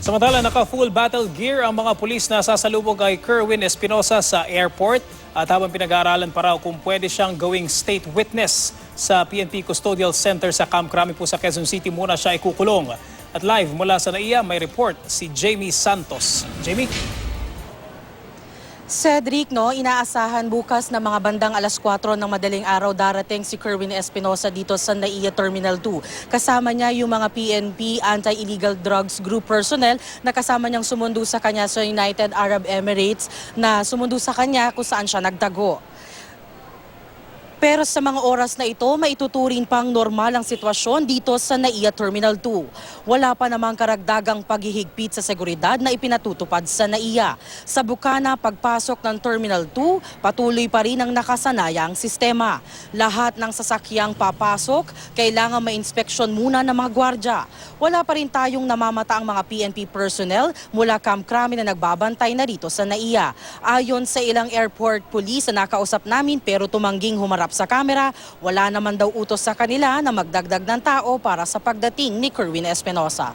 Samantala, naka-full battle gear ang mga pulis na sasalubong kay Kerwin Espinosa sa airport at habang pinag-aaralan pa raw kung pwede siyang gawing state witness sa PNP Custodial Center sa Camp Crame po sa Quezon City muna siya ikukulong. At live mula sa NAIA may report si Jamie Santos. Jamie? Cedric, inaasahan bukas na mga bandang alas 4 ng madaling araw darating si Kerwin Espinosa dito sa NAIA Terminal 2. Kasama niya yung mga PNP Anti-Illegal Drugs Group personnel na kasama niyang sumundo sa kanya sa United Arab Emirates na sumundo sa kanya kung saan siya nagtago. Pero sa mga oras na ito, maituturing pang normal ang sitwasyon dito sa NAIA Terminal 2. Wala pa namang karagdagang paghihigpit sa seguridad na ipinatutupad sa NAIA. Sa bukana pagpasok ng Terminal 2, patuloy pa rin ang nakasanayang sistema. Lahat ng sasakyang papasok, kailangan ma-inspeksyon muna ng mga gwardya. Wala pa rin tayong namamataang mga PNP personnel mula Camp Crame na nagbabantay na rito sa NAIA. Ayon sa ilang airport police na nakausap namin pero tumangging humarap sa kamera, wala naman daw utos sa kanila na magdagdag ng tao para sa pagdating ni Kerwin Espinosa.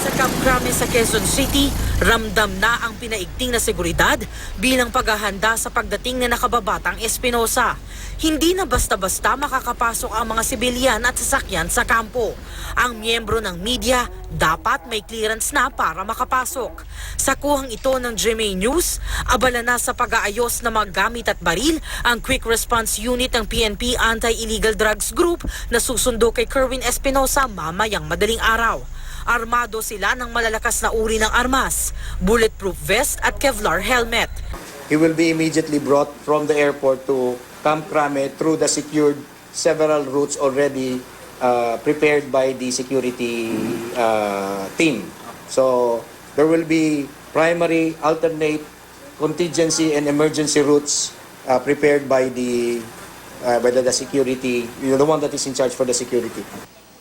Sa Camp Crame sa Quezon City, ramdam na ang pinaigting na seguridad bilang paghahanda sa pagdating na nakababatang Espinosa. Hindi na basta-basta makakapasok ang mga sibilyan at sasakyan sa kampo. Ang miyembro ng media dapat may clearance na para makapasok. Sa kuhang ito ng GMA News, abala na sa pag-aayos ng mga gamit at baril ang Quick Response Unit ng PNP Anti-Illegal Drugs Group na susundo kay Kerwin Espinosa mamayang madaling araw. Armado sila ng malalakas na uri ng armas, bulletproof vest at Kevlar helmet. He will be immediately brought from the airport to Camp Crame through the secured several routes already prepared by the security team. So there will be primary, alternate, contingency and emergency routes prepared by the security, the one that is in charge for the security.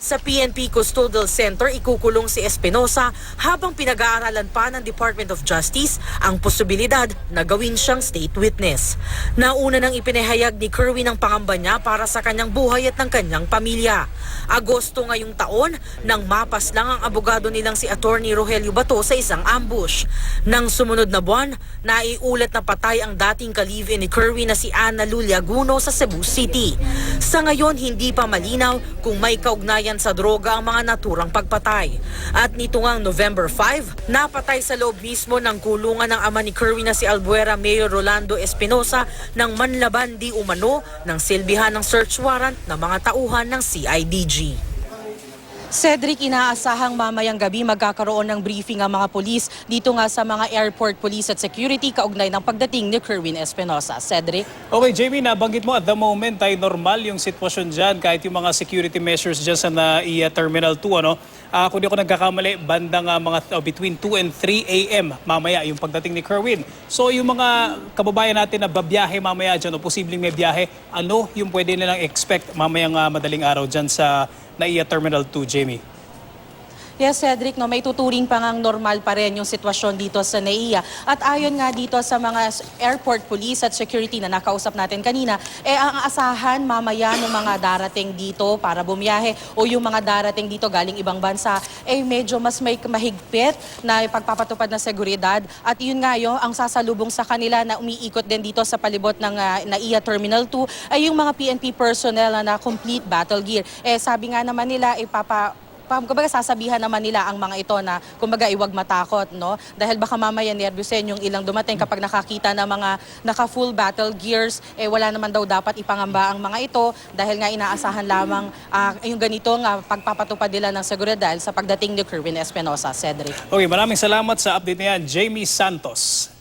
Sa PNP Custodial Center, ikukulong si Espinosa habang pinag-aaralan pa ng Department of Justice ang posibilidad na gawin siyang state witness. Nauna nang ipinahayag ni Kerwin ang pangamba niya para sa kanyang buhay at ng kanyang pamilya. Agosto ngayong taon, nang mapas lang ang abogado nilang si Attorney Rogelio Bato sa isang ambush. Nang sumunod na buwan, naiulat na patay ang dating ka-live-in ni Kerwin na si Ana Luliaguno sa Cebu City. Sa ngayon, hindi pa malinaw kung may kaugnayan sa droga ang mga naturang pagpatay. At nito ngang November 5, napatay sa loob mismo ng kulungan ng ama ni Kerwin na si Albuera Mayor Rolando Espinosa nang manlaban di umano ng silbihan ng search warrant ng mga tauhan ng CIDG. Cedric, inaasahang mamayang gabi magkakaroon ng briefing ang mga pulis dito nga sa mga airport police at security kaugnay ng pagdating ni Kerwin Espinosa. Cedric? Okay, Jamie, nabanggit mo at the moment ay normal yung sitwasyon dyan kahit yung mga security measures dyan sa NAIA Terminal 2. Kung di ako nagkakamali, bandang between 2 and 3 a.m. mamaya yung pagdating ni Kerwin. So yung mga kababayan natin na babiyahe mamaya dyan o posibleng may biyahe, ano yung pwede nilang expect mamayang madaling araw dyan sa NAIA Terminal 2, Jamie? Yes, Cedric, may tuturing pa ngang normal pa rin yung sitwasyon dito sa NAIA. At ayon nga dito sa mga airport police at security na nakausap natin kanina, ang asahan mamaya ng mga darating dito para bumiyahe o yung mga darating dito galing ibang bansa, medyo mas may mahigpit na pagpapatupad na seguridad. At yun nga ang sasalubong sa kanila na umiikot din dito sa palibot ng NAIA Terminal 2 ay yung mga PNP personnel na complete battle gear. Sabi nga naman nila, kumbaga sasabihan naman nila ang mga ito na kumbaga iwag matakot, dahil baka mamaya nervyusin yung ilang dumating kapag nakakita ng mga naka-full battle gears, wala naman daw dapat ipangamba ang mga ito dahil nga inaasahan lamang yung ganitong pagpapatupad nila ng seguridad sa pagdating ni Kerwin Espinosa. Cedric. Okay, maraming salamat sa update na yan, Jamie Santos.